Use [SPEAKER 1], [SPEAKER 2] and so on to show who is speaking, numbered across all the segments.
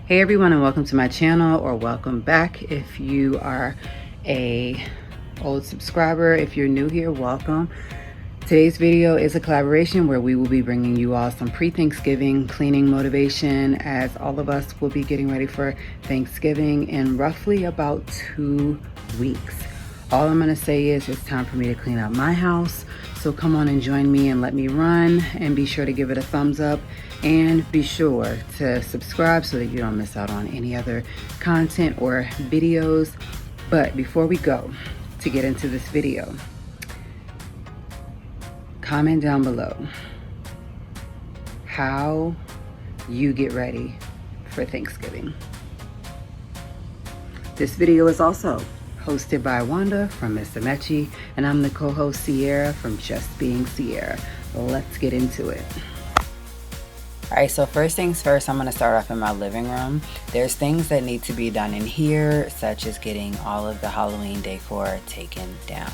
[SPEAKER 1] Hey everyone, and welcome to my channel, or welcome back if you are a old subscriber. If you're new here, welcome. Today's video is a collaboration where we will be bringing you all some pre-Thanksgiving cleaning motivation, as all of us will be getting ready for Thanksgiving in roughly about 2 weeks. All I'm gonna say is it's time for me to clean up my house. So come on and join me and let me run, and be sure to give it a thumbs up and be sure to subscribe so that you don't miss out on any other content or videos. But before we go to get into this video, comment down below how you get ready for Thanksgiving. This video is also hosted by Wanda from Miss Amechi, and I'm the co-host Sierra from Just Being Sierra. Let's get into it. Alright, so first things first, I'm going to start off in my living room. There's things that need to be done in here, such as getting all of the Halloween decor taken down.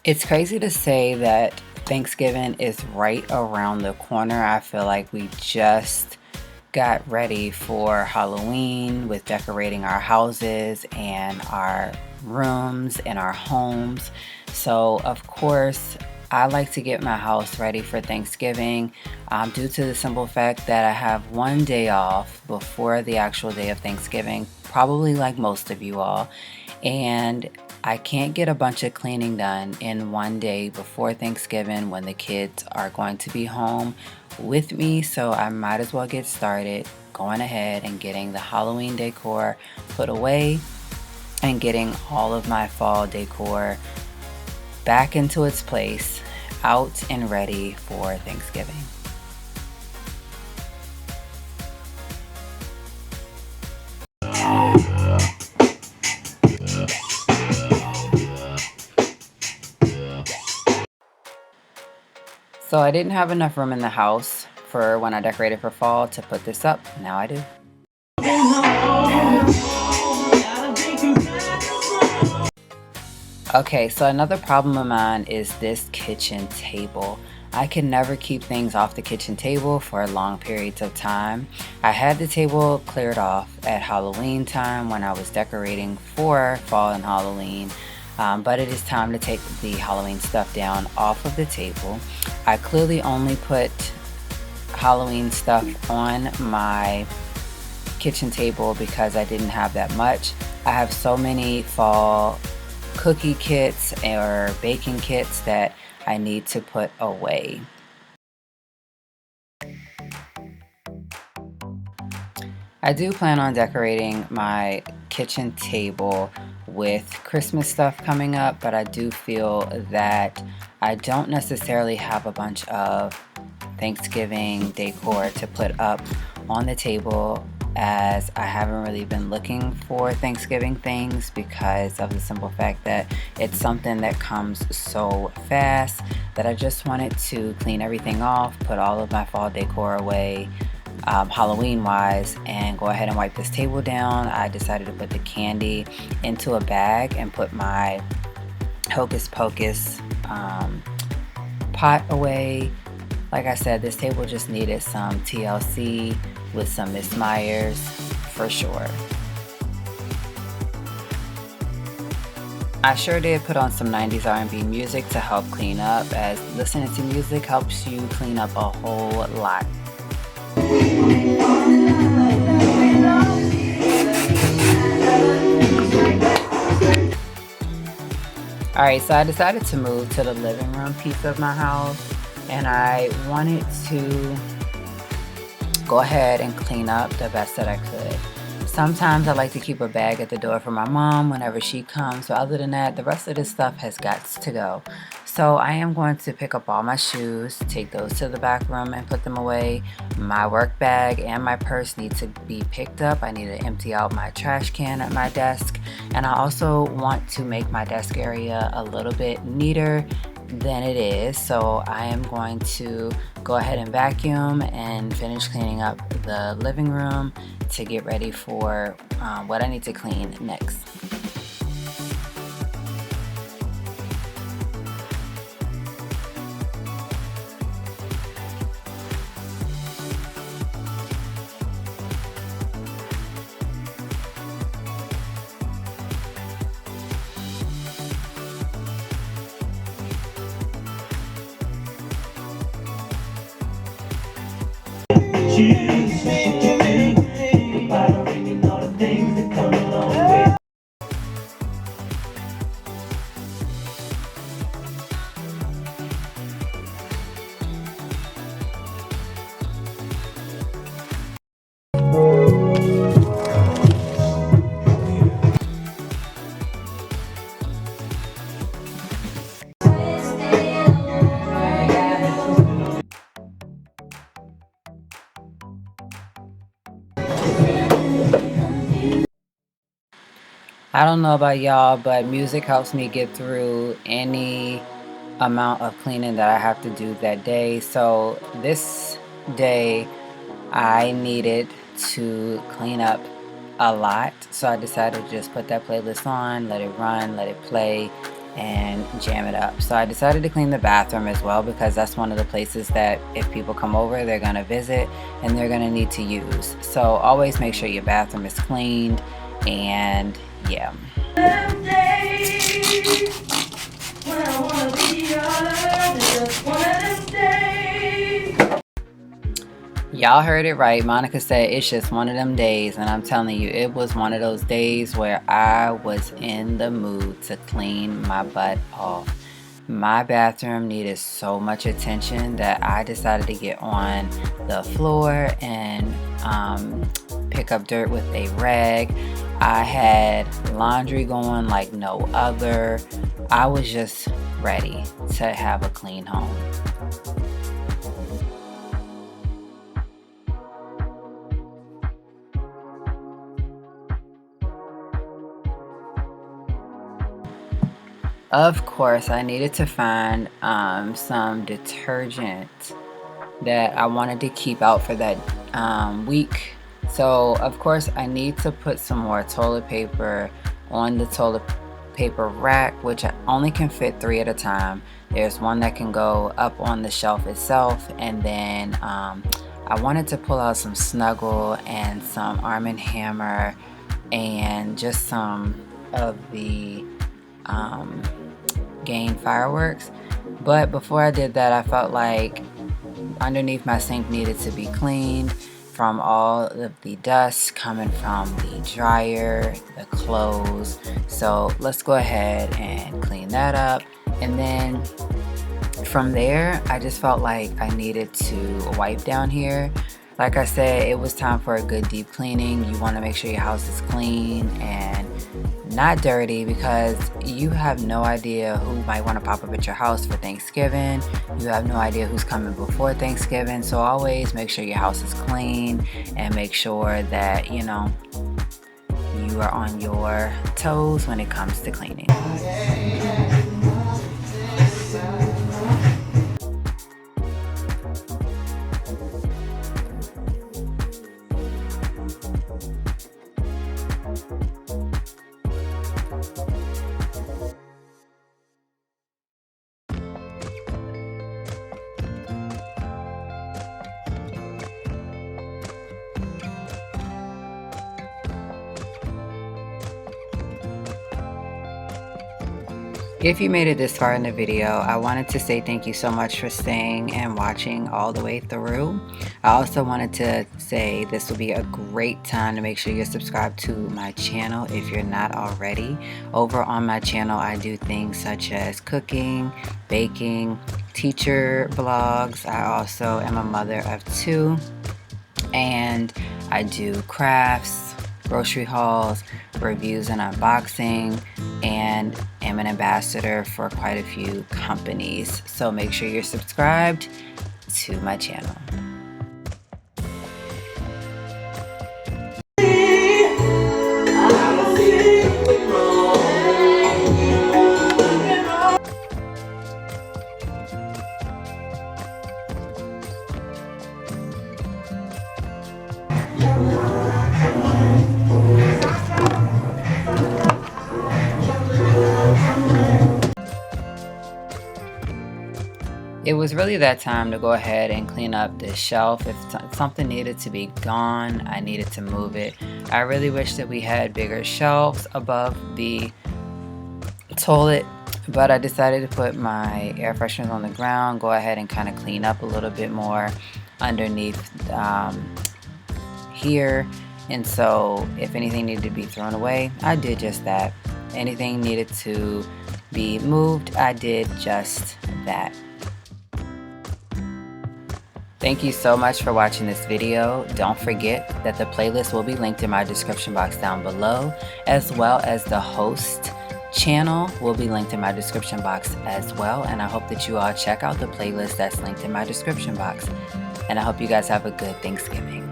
[SPEAKER 1] It's crazy to say that Thanksgiving is right around the corner. I feel like we just got ready for Halloween with decorating our houses and our rooms and our homes. So of course, I like to get my house ready for Thanksgiving due to the simple fact that I have one day off before the actual day of Thanksgiving, probably like most of you all, and I can't get a bunch of cleaning done in one day before Thanksgiving when the kids are going to be home with me, so I might as well get started going ahead and getting the Halloween decor put away and getting all of my fall decor back into its place, out and ready for Thanksgiving. So I didn't have enough room in the house for when I decorated for fall to put this up. Now I do. Okay, so another problem of mine is this kitchen table. I can never keep things off the kitchen table for long periods of time. I had the table cleared off at Halloween time when I was decorating for fall and Halloween. But it is time to take the Halloween stuff down off of the table. I clearly only put Halloween stuff on my kitchen table because I didn't have that much. I have so many fall cookie kits or baking kits that I need to put away. I do plan on decorating my kitchen table with Christmas stuff coming up, but I do feel that I don't necessarily have a bunch of Thanksgiving decor to put up on the table, as I haven't really been looking for Thanksgiving things because of the simple fact that it's something that comes so fast that I just wanted to clean everything off, put all of my fall decor away, Halloween wise, and go ahead and wipe this table down. I decided to put the candy into a bag and put my Hocus Pocus pot away. Like I said, this table just needed some TLC with some Miss Myers for sure. I sure did put on some 90s R&B music to help clean up, as listening to music helps you clean up a whole lot. Alright, so I decided to move to the living room piece of my house, and I wanted to go ahead and clean up the best that I could. Sometimes I like to keep a bag at the door for my mom whenever she comes, but other than that, the rest of this stuff has got to go. So I am going to pick up all my shoes, take those to the back room and put them away. My work bag and my purse need to be picked up. I need to empty out my trash can at my desk, and I also want to make my desk area a little bit neater than it is. So I am going to go ahead and vacuum and finish cleaning up the living room to get ready for what I need to clean next. I don't know about y'all, but music helps me get through any amount of cleaning that I have to do that day. So this day I needed to clean up a lot, so I decided to just put that playlist on, let it run, let it play, and jam it up. So I decided to clean the bathroom as well, because that's one of the places that if people come over, they're gonna visit and they're gonna need to use. So always make sure your bathroom is cleaned, and yeah. Y'all heard it right. Monica said it's just one of them days, and I'm telling you, it was one of those days where I was in the mood to clean my butt off. My bathroom needed so much attention that I decided to get on the floor and pick up dirt with a rag. I had laundry going like no other. I was just ready to have a clean home. Of course, I needed to find some detergent that I wanted to keep out for that week. So, of course, I need to put some more toilet paper on the toilet paper rack, which I only can fit 3 at a time. There's one that can go up on the shelf itself, and then I wanted to pull out some Snuggle and some Arm & Hammer and just some of the Gain fireworks. But before I did that, I felt like underneath my sink needed to be cleaned from all of the dust coming from the dryer, the clothes. So let's go ahead and clean that up. And then from there, I just felt like I needed to wipe down here. Like I said, it was time for a good deep cleaning. You want to make sure your house is clean and not dirty, because you have no idea who might want to pop up at your house for Thanksgiving. You have no idea who's coming before Thanksgiving. So always make sure your house is clean and make sure that, you know, you are on your toes when it comes to cleaning. If you made it this far in the video, I wanted to say thank you so much for staying and watching all the way through. I also wanted to say this will be a great time to make sure you're subscribed to my channel if you're not already. Over on my channel, I do things such as cooking, baking, teacher vlogs. I also am a mother of 2, and I do crafts, grocery hauls, reviews and unboxing, and am an ambassador for quite a few companies. So make sure you're subscribed to my channel. it was really that time to go ahead and clean up this shelf. If something needed to be gone, I needed to move it. I really wish that we had bigger shelves above the toilet, but I decided to put my air fresheners on the ground, go ahead and kind of clean up a little bit more underneath here. And so if anything needed to be thrown away, I did just that. Anything needed to be moved, I did just that. Thank you so much for watching this video. Don't forget that the playlist will be linked in my description box down below, as well as the host channel will be linked in my description box as well. And I hope that you all check out the playlist that's linked in my description box. And I hope you guys have a good Thanksgiving.